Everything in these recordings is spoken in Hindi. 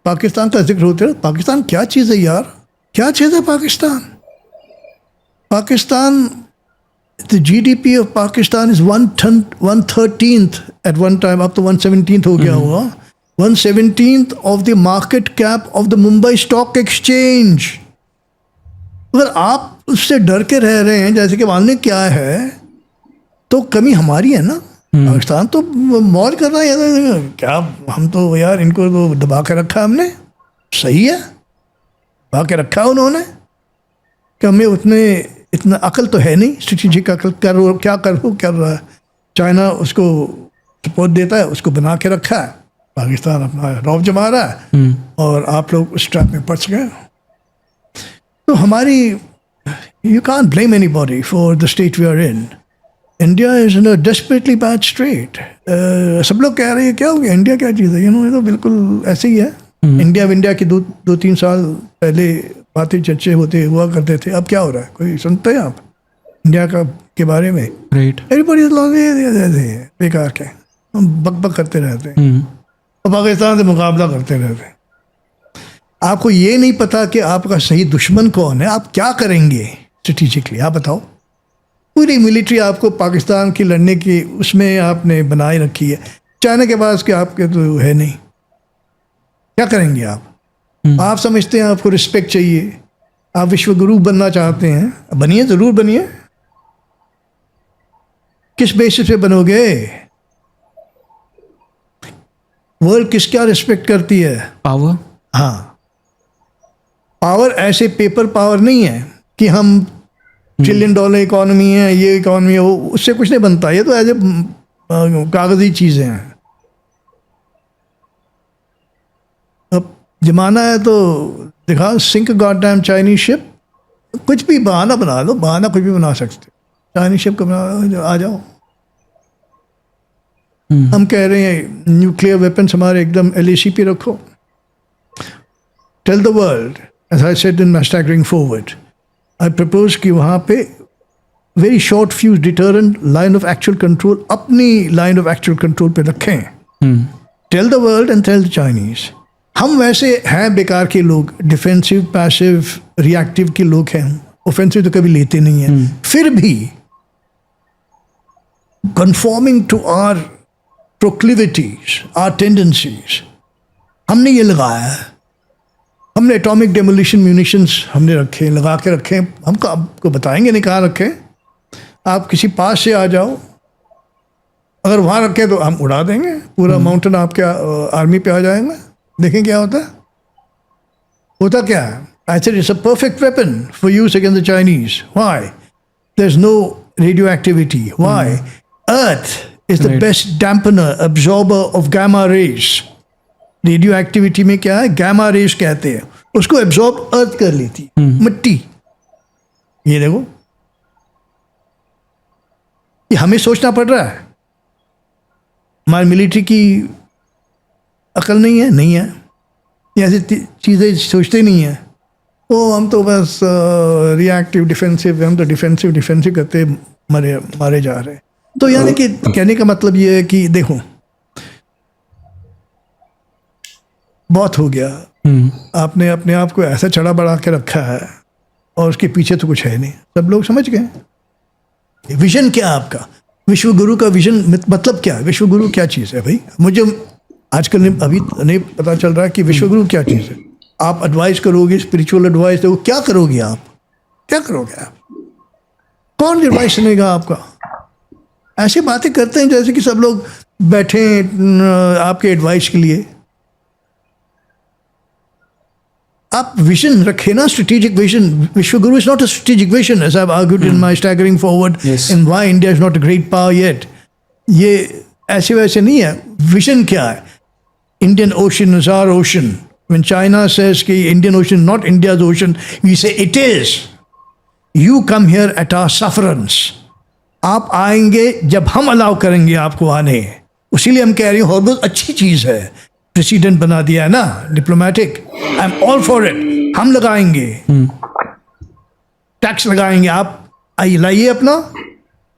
पाकिस्तान का जिक्र होता है, पाकिस्तान क्या चीज़ है यार, क्या चीज़ है Pakistan? Pakistan, the GDP of Pakistan is 1/13 at one time, अब तो 1/17 हो गया होगा, 1/17 of the market cap of the Mumbai stock exchange. अगर आप उससे डर के रह रहे हैं जैसे कि मानने क्या है, तो कमी हमारी है ना। पाकिस्तान तो मौज कर रहा है क्या, हम तो यार इनको तो दबा के रखा हमने, सही है, दबा के रखा उन्होंने कि हमें उतने इतना अकल तो है नहीं, स्ट्रेटेजिक अकल क्या कर रहा है। चाइना उसको सपोर्ट देता है, उसको बना के रखा है, पाकिस्तान अपना रौब जमा रहा है और आप लोग उस ट्रैप में फंस गए। तो हमारी, you can't blame anybody for the state we are in. India is in a desperately bad state. सब लोग कह रहे हैं क्या हो गया, इंडिया क्या चीज़ है, ये तो बिल्कुल ऐसे ही है। इंडिया की 2-3 साल पहले बातें चर्चे होते हुआ करते थे, अब क्या हो रहा है, कोई सुनते हैं आप इंडिया के बारे में? राइट, एवरीबॉडी बेकार के हम बक करते रहते हैं और पाकिस्तान से मुकाबला करते रहते हैं। आपको ये नहीं पता कि आपका सही दुश्मन कौन है, आप क्या करेंगे स्ट्रेटेजिकली, आप बताओ। पूरी मिलिट्री आपको पाकिस्तान की लड़ने की उसमें आपने बनाए रखी है, चाइना के पास के आपके तो है नहीं, क्या करेंगे आप? आप समझते हैं आपको रिस्पेक्ट चाहिए, आप विश्व गुरु बनना चाहते हैं, बनिए, जरूर बनिए। किस बेसिस पे बनोगे? वर्ल्ड किसका रिस्पेक्ट करती है? पावर। हाँ, पावर ऐसे पेपर पावर नहीं है कि हम $1 ट्रिलियन इकॉनमी है, ये इकॉनमी है, उससे कुछ नहीं बनता, ये तो एज ए कागजी चीज़ें हैं। अब जमाना है तो दिखा, sink goddamn Chinese ship, कुछ भी बहाना बना लो, बहाना कुछ भी बना सकते, चाइनीज शिप को बना, आ जाओ। हम कह रहे हैं न्यूक्लियर वेपन्स हमारे एकदम LAC पे रखो। Tell the world, as I said in my staggering forward, I propose कि वहाँ पे very short fuse deterrent line of actual control, अपनी लाइन ऑफ एक्चुअल कंट्रोल पे रखें। Tell the world and tell the Chinese. हम वैसे हैं बेकार के लोग, डिफेंसिव, पैसिव, रिएक्टिव के लोग हैं, ऑफेंसिव तो कभी लेते नहीं हैं। फिर भी conforming to our proclivities, our tendencies, हमने ये लगाया है। हमने एटॉमिक डेमोलिशन म्यूनिशंस हमने रखे, लगा के रखे। हम आपको बताएंगे नहीं कहाँ रखे, आप किसी पास से आ जाओ, अगर वहाँ रखे तो हम उड़ा देंगे, पूरा माउंटेन आपके आर्मी पे आ जाएंगे। देखें क्या होता है, होता क्या है। I said it's a perfect weapon for use against the Chinese. Why? There is no radioactivity. Why? Earth is the best dampener, absorber of gamma rays. Radioactivity में क्या है, गामा रेज कहते हैं उसको, एब्जॉर्ब अर्थ कर लेती मिट्टी। ये देखो, ये हमें सोचना पड़ रहा है, हमारी मिलिट्री की अकल नहीं है, नहीं है, ये ऐसी चीज़ें सोचते नहीं है। ओ हम तो बस रिएक्टिव डिफेंसिव, हम तो डिफेंसिव करते मारे जा रहे हैं। तो यानी कि कहने का मतलब ये है कि देखो, बहुत हो गया, आपने अपने आप को ऐसा चढ़ा बढ़ा के रखा है और उसके पीछे तो कुछ है नहीं, सब लोग समझ गए। विजन क्या है आपका, विश्व गुरु का विजन मतलब क्या है, विश्व गुरु क्या चीज़ है भाई? मुझे आजकल अभी नहीं पता चल रहा है कि विश्व गुरु क्या चीज़ है। आप एडवाइस करोगे, स्पिरिचुअल एडवाइस दोगे, क्या करोगे आप, क्या करोगे आप? कौन एडवाइस सुनेगा आपका? ऐसी बातें करते हैं जैसे कि सब लोग बैठे आपके एडवाइस के लिए। आप विजन रखे ना, स्ट्रेटेजिक विजन। विश्व गुरु is not a strategic vision, as I have argued in my staggering forward in why India is not a great power yet. ये ऐसे वैसे नहीं है। विजन क्या है? Indian ocean is our ocean. When China says कि Indian ocean not India's ocean, we say it is. You come here at our sufferance. आप आएंगे जब हम अलाउ करेंगे आपको आने। उसीलिए हम कह रहे हैं हॉर्मोज अच्छी चीज़ है, प्रेसिडेंट बना दिया है ना, diplomatic. I am all for it. हम लगाएंगे, टैक्स लगाएंगे, आप आइए लाइए अपना।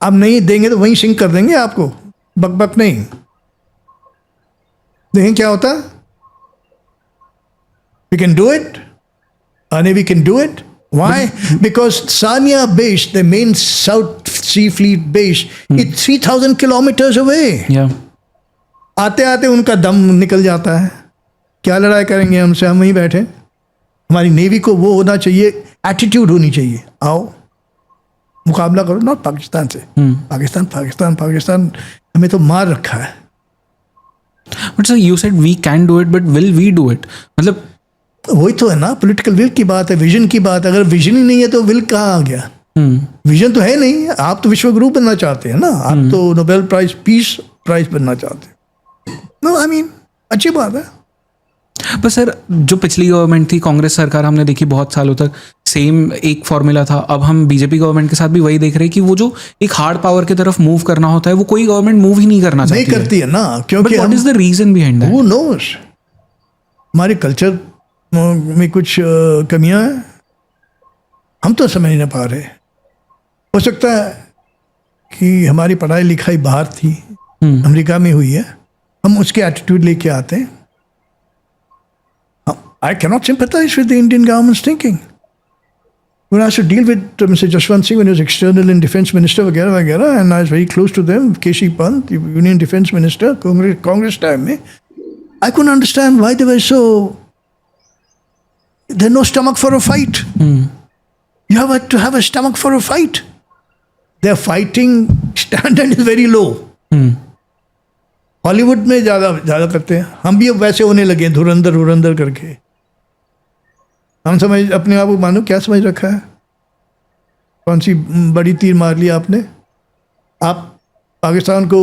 आप नहीं देंगे तो वहीं सिंक कर देंगे आपको, बक बक नहीं। देखें क्या होता है। We can do it. We can do it. Why? Because Sanya base, the main South Sea Fleet base, it's 3,000 kilometers away. Yeah. आते आते उनका दम निकल जाता है. क्या लड़ाई करेंगे हमसे? हम वहीं बैठे. हमारी नेवी को वो होना चाहिए, एटीट्यूड होनी चाहिए. आओ मुकाबला करो, नॉट पाकिस्तान से. पाकिस्तान हमें तो मार रखा है. But sir, you said we can do it, but will we do it? मतलब वही तो है ना, पॉलिटिकल विल की बात है, विजन की बात है. अगर विजन ही नहीं है तो विल कहाँ आ गया? विजन तो है नहीं. आप तो विश्व गुरु बनना चाहते हैं ना, आप तो नोबेल प्राइज पीस प्राइज बनना चाहते हैं. नो आई मीन अच्छी बात है. पर सर, जो पिछली गवर्नमेंट थी कांग्रेस सरकार, हमने देखी बहुत सालों तक सेम एक फॉर्मूला था. अब हम बीजेपी गवर्नमेंट के साथ भी वही देख रहे हैं कि वो जो एक हार्ड पावर की तरफ मूव करना होता है, वो कोई गवर्नमेंट मूव ही नहीं करना चाहती. नहीं करती है ना, क्योंकि what is the reason behind that? Who knows. हमारे कल्चर में कुछ कमियां हैं, हम तो समझ नहीं पा रहे. हो सकता है कि हमारी पढ़ाई लिखाई बाहर थी, अमेरिका में हुई है, हम उसके एटीट्यूड लेके आते हैं. I cannot sympathize with the Indian government's thinking. When I used to deal with Mr. Jaswant Singh when he was external and defense minister, वगैरह, and I was very close to them, K.C. Pant, the Union Defense Minister, Congress time में, I couldn't understand why they were so. There's no stomach for a fight. You have to have a stomach for a fight. Their fighting standard is very low. Hollywood में ज़्यादा करते हैं. हम भी अब वैसे होने लगे, धुरंधर करके. हम समझ अपने आप को मानो क्या समझ रखा है? कौन सी बड़ी तीर मार लिया आपने? आप पाकिस्तान को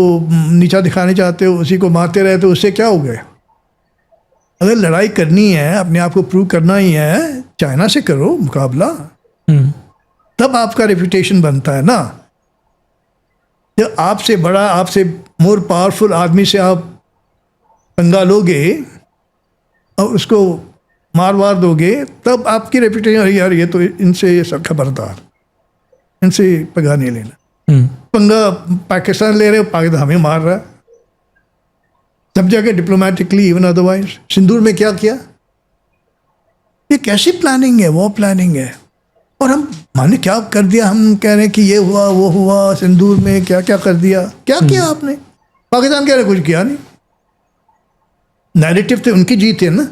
नीचा दिखाने चाहते हो, उसी को मारते रहे तो उससे क्या हो गया? अगर लड़ाई करनी है, अपने आप को प्रूव करना ही है, चाइना से करो मुकाबला. तब आपका रेपुटेशन बनता है ना. जब आपसे बड़ा, आपसे मोर पावरफुल आदमी से आप पंगा लोगे और उसको मार दोगे, तब आपकी रेपुटेशन, अरे यार ये तो इनसे सब खबरदार, इनसे पंगा नहीं लेना. पंगा पाकिस्तान ले रहे हो, पाकिस्तान हमें मार रहा है. सब जगह डिप्लोमेटिकली, इवन अदरवाइज. सिंदूर में क्या किया? ये कैसी प्लानिंग है? वो प्लानिंग है. और हम माने क्या कर दिया? हम कह रहे हैं कि ये हुआ वो हुआ, सिंदूर में क्या क्या कर दिया. क्या किया आपने? पाकिस्तान कह रहे कुछ किया नहीं. नैरेटिव तो उनकी जीत है ना.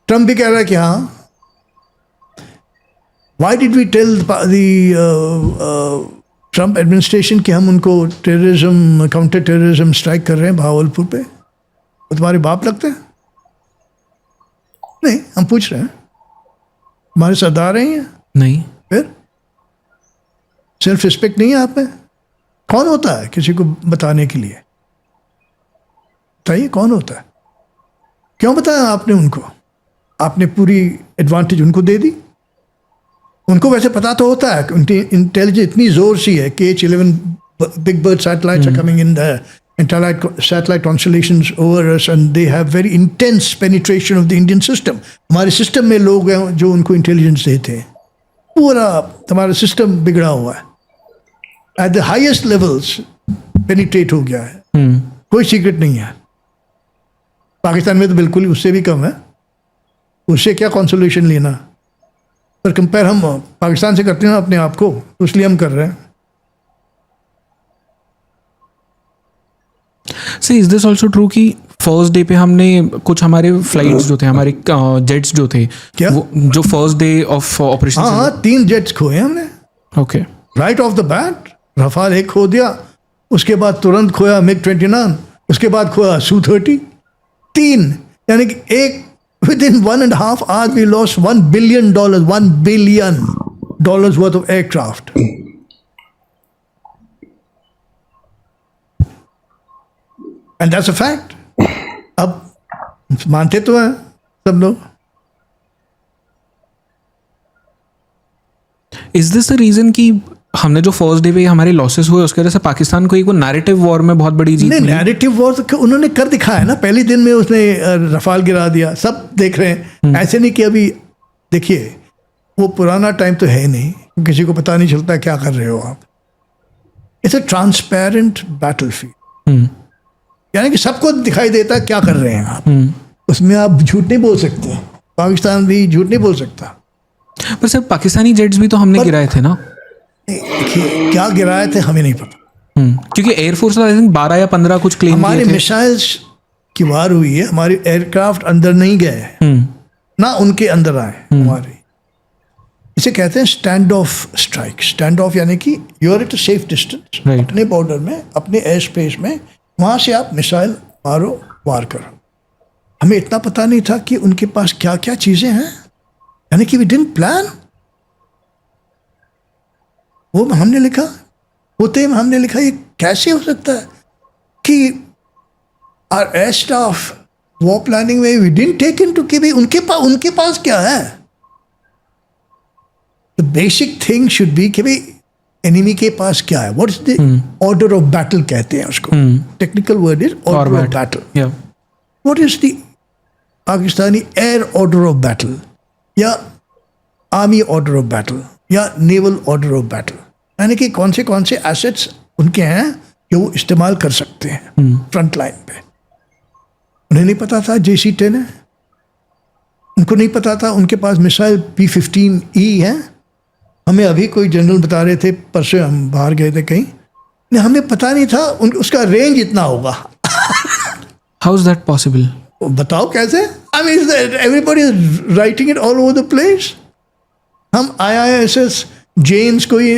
ट्रम्प भी कह रहा है कि हाँ, why did we tell the Trump administration कि हम उनको टेररिज्म, काउंटर टेररिज्म स्ट्राइक कर रहे हैं भावलपुर पे? वो तुम्हारे बाप लगते हैं? नहीं, हम पूछ रहे हैं. हमारे सरदार हैं ये? नहीं. फिर सेल्फ रिस्पेक्ट नहीं है आप में? कौन होता है किसी को बताने के लिए? बताइए कौन होता है? क्यों बताया आपने उनको? आपने पूरी एडवांटेज उनको दे दी. उनको वैसे पता तो होता है कि उनकी इंटेलिजेंस इतनी जोर सी है कि H-11 big bird satellites are coming in the satellite constellations over us, and they have very intense penetration of the Indian system. हमारे सिस्टम में लोग हैं जो उनको इंटेलिजेंस देते हैं. पूरा हमारा सिस्टम बिगड़ा हुआ है. At the highest levels penetrate हो गया है. कोई सीक्रेट नहीं है. पाकिस्तान में तो बिल्कुल उससे भी कम है. उससे क्या कंसोलेशन लेना? पर कंपेयर हम पाकिस्तान से करते हैं अपने आप को, तो इसलिए हम कर रहे हैं. Sir, is this also true कि फर्स्ट डे पे हमने कुछ हमारे फ्लाइट्स जो थे, हमारे जेट्स जो थे, क्या? वो जो फर्स्ट डे ऑफ ऑपरेशन, हाँ 3 जेट्स खोए हमने. Okay. Right of the bat. Rafale एक खो दिया, उसके बाद तुरंत खोया MiG-29, उसके बाद खोया Su-30. 3, यानी कि एक within 1.5 hours we lost $1 billion worth of aircraft. And that's a fact. अब मानते तो हैं सब लोग. इज दिस द रीजन कि हमने जो फर्स्ट डे पे हमारे लॉसेस हुए, उसकी वजह से पाकिस्तान को एक वो नैरेटिव वॉर में बहुत बड़ी जीत नहीं, मिली? नैरेटिव वॉर तो उन्होंने कर दिखाया ना. पहले दिन में उसने रफाल गिरा दिया, सब देख रहे हैं. ऐसे नहीं कि अभी देखिए, वो पुराना टाइम तो है नहीं, किसी को पता नहीं चलता क्या कर रहे हो आप. It's a transparent battlefield. यानी कि सबको दिखाई देता है क्या कर रहे हैं आप. उसमें आप झूठ नहीं बोल सकते. पाकिस्तान भी झूठ नहीं बोल सकता। पर सर पाकिस्तानी जेट्स भी तो हमने गिराए थे ना। देखिए क्या गिराए थे हमें नहीं पता। क्योंकि एयरफोर्स आई थिंक 12 या 15 कुछ क्लेम हमारे किए थे। मिसाइल्स की वार हुई है, हमारे एयरक्राफ्ट अंदर नहीं गए ना उनके अंदर आए हमारे। इसे कहते हैं stand off strike. Stand off यानी कि you are at a safe distance, Right. अपने बॉर्डर में, अपने एयर स्पेस में, वहां से आप मिसाइल मारो, वार करो। हमें इतना पता नहीं था कि उनके पास क्या क्या चीजें हैं, यानी कि वी डिडंट प्लान। वो हमने लिखा, होते में हमने लिखा ये कैसे हो सकता है कि our air staff war planning में वी डिडंट टेक इनटू कि भाई उनके पास क्या है। The basic thing should be कि भाई एनिमी के पास क्या है, what is the order of battle कहते हैं उसको। Technical word is order of battle. Yeah. What is the Pakistani air order of battle या आर्मी ऑर्डर ऑफ बैटल या नेवल ऑर्डर ऑफ बैटल, यानी कि कौन से एसेट्स उनके हैं जो वो इस्तेमाल कर सकते हैं फ्रंट लाइन पे। उन्हें नहीं पता था JC-10 है, उनको नहीं पता था उनके पास मिसाइल P-15E है। हमें अभी कोई जनरल बता रहे थे, परसों हम बाहर गए थे कहीं, नहीं हमें पता नहीं था उसका रेंज इतना होगा। How is that possible? बताओ कैसे? I mean everybody is writing it all over the place. हम IISS जेन्स कोई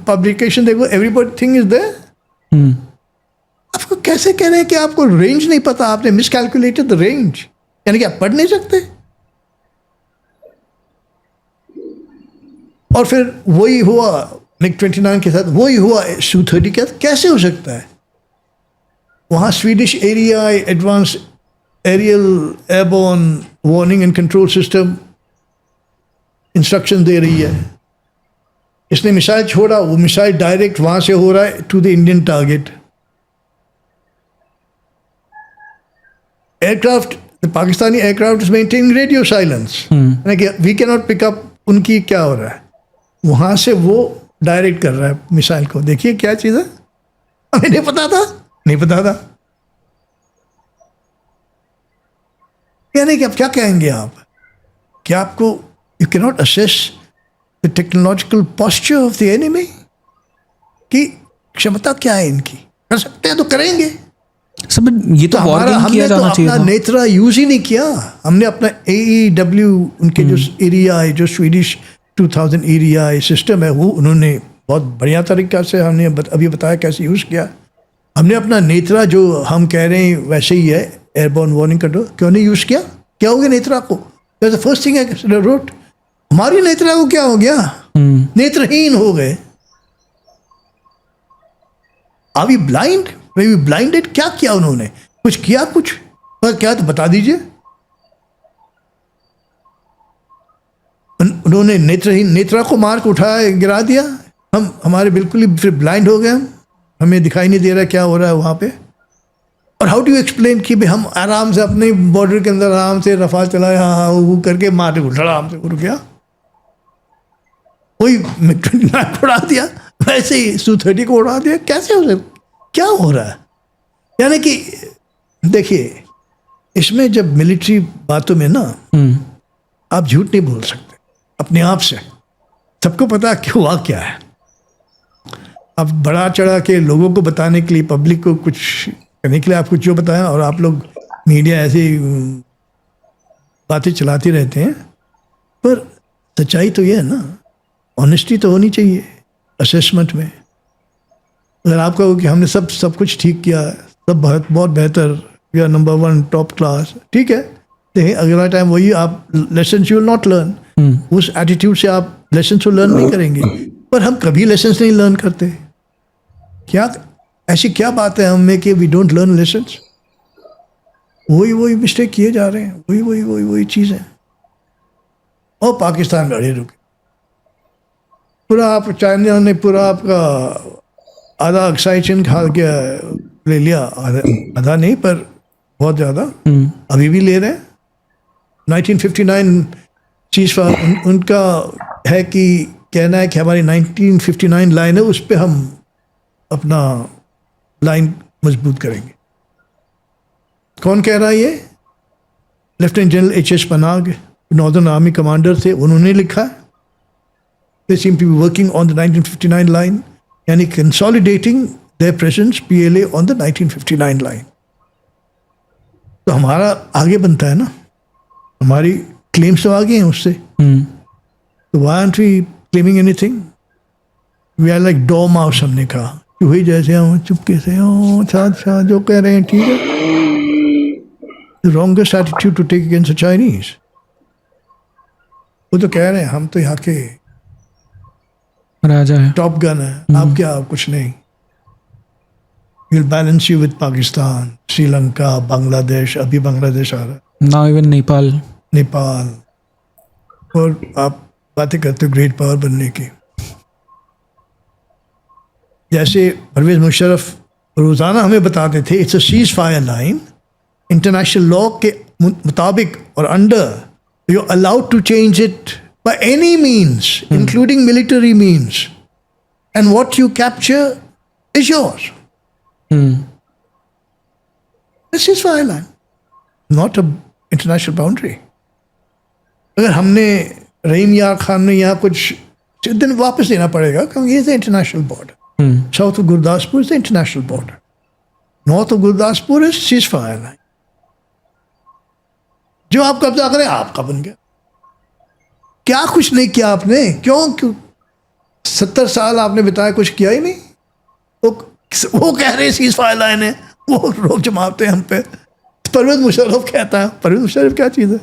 पब्लिकेशन देखो, एवरीबॉडी थिंग इज देयर। आपको कैसे कह रहे हैं कि आपको रेंज नहीं पता, आपने मिसकैलकुलेटेड द रेंज, यानी कि आप पढ़ नहीं सकते। और फिर वही हुआ MiG-29 के साथ, वही हुआ Su-30 के साथ। कैसे हो सकता है? वहाँ Swedish Erieye advance aerial airborne warning and control system instruction दे रही है। इसने मिसाइल छोड़ा, वो मिसाइल डायरेक्ट वहां से हो रहा है to the Indian target. Aircraft, the Pakistani aircraft is maintaining radio silence, we can not pick up उनकी क्या हो रहा है। वहां से वो डायरेक्ट कर रहा है मिसाइल को। देखिए क्या चीज़ है, हमें नहीं पता था, नहीं पता था। यानी कि अब क्या कहेंगे आप, क्या आपको you can not assess the technological posture of the enemy, कि क्षमता क्या है इनकी, कर सकते हैं तो करेंगे। सब ये तो वॉर गेम किया जाना चाहिए था। अपना नेत्रा यूज ही नहीं किया हमने, अपना AEW उनके जो एरिया है, जो स्वीडिश 2000 एरिया सिस्टम है, वो उन्होंने बहुत बढ़िया तरीका से हमने अभी बताया कैसे यूज़ किया। हमने अपना नेत्रा जो हम कह रहे हैं वैसे ही है, एयरबोर्न वार्निंग कंट्रोल, क्यों नहीं यूज़ किया? क्या हो गया नेत्रा को? That's the first thing I wrote. हमारी नेत्रा को क्या हो गया? नेत्रहीन हो गए। Are we blind? Were we blinded? क्या किया उन्होंने? कुछ किया? कुछ पर क्या तो बता दीजिए। उन्होंने नेत्रा को मार के उठाया, गिरा दिया। हम हमारे बिल्कुल ही फिर ब्लाइंड हो गए, हमें दिखाई नहीं दे रहा क्या हो रहा है वहाँ पे। और हाउ डू एक्सप्लेन कि भाई हम आराम से अपने बॉर्डर के अंदर आराम से रफाल चलाए, हाँ वो करके मार के आराम से उड़ गया, कोई MiG-29 को उड़ा दिया, वैसे ही Su-30 को उड़ा दिया। कैसे हो सकता, क्या हो रहा है? यानी कि देखिए, इसमें जब मिलिट्री बातों में ना आप झूठ नहीं बोल सकते अपने आप से। सबको पता कि हुआ क्या है। अब बड़ा चढ़ा के लोगों को बताने के लिए, पब्लिक को कुछ करने के लिए आप कुछ जो बताएं, और आप लोग मीडिया ऐसी बातें चलाते रहते हैं। पर सच्चाई तो ये है ना, ऑनेस्टी तो होनी चाहिए असेसमेंट में। अगर आप कहो कि हमने सब कुछ ठीक किया, सब बहुत बेहतर, we are number 1 top class, ठीक है, देखिए अगला टाइम वही आप lesson you will not learn. उस एटीट्यूड से आप लेसन को लर्न नहीं करेंगे। पर हम कभी लेसन नहीं लर्न करते। क्या ऐसी क्या बात है हमें कि वी डोंट लर्न लेसन? वही मिस्टेक किए जा रहे हैं, वही चीज़ें। और पाकिस्तान में अड़े रुके, पूरा आप चाइना ने पूरा आपका आधा एक्साइशन खा के ले लिया, आधा नहीं पर बहुत ज़्यादा अभी भी ले रहे हैं। 1959 चीज़ उनका है कि कहना है कि हमारी 1959 लाइन है, उस पर हम अपना लाइन मजबूत करेंगे। कौन कह रहा है ये? Lieutenant general HS Panag northern army commander थे, उन्होंने लिखा है. They seem to be working on the 1959 line, यानी consolidating their presence PLA on the 1959 line. तो हमारा आगे बनता है ना, हमारी क्लेम्स तो आगे हैं उससे. तो why aren't we claiming anything? We are like dormouse, हमने कहा चूहे जैसे हम चुपके से अच्छा जो कह रहे हैं ठीक है. The wrongest attitude to take against the Chinese. वो तो कह रहे हैं हम तो यहाँ के राजा है. टॉप गन है, आप क्या, आप कुछ नहीं. We'll balance you with Pakistan, Sri Lanka, Bangladesh, अभी बांग्लादेश आ रहा है, नाउ इवन नेपाल. नेपाल, और आप बातें करते हो ग्रेट पावर बनने की. जैसे परवेज मुशर्रफ रोज़ाना हमें बताते थे it's a cease fire line, international law के मुताबिक और under you are allowed to change it by any means including military means, and what you capture is yours. This is fire line, not a international boundary. अगर हमने रहीम यार खान ने यहाँ कुछ दिन वापस देना पड़ेगा क्योंकि ये is the international border. South of Gurdaspur is the international border. North of Gurdaspur is ceasefire line. जो आप कब्जा करें आपका बन गया. क्या कुछ नहीं किया आपने, क्यों 70 साल आपने बिताया, कुछ किया ही नहीं. वो कह रहे सीज फायर लाइन है, वो रोक जमाते हैं हम पे. परवेज मुशर्रफ कहता है, परवेज मुशर्रफ क्या चीज़ है.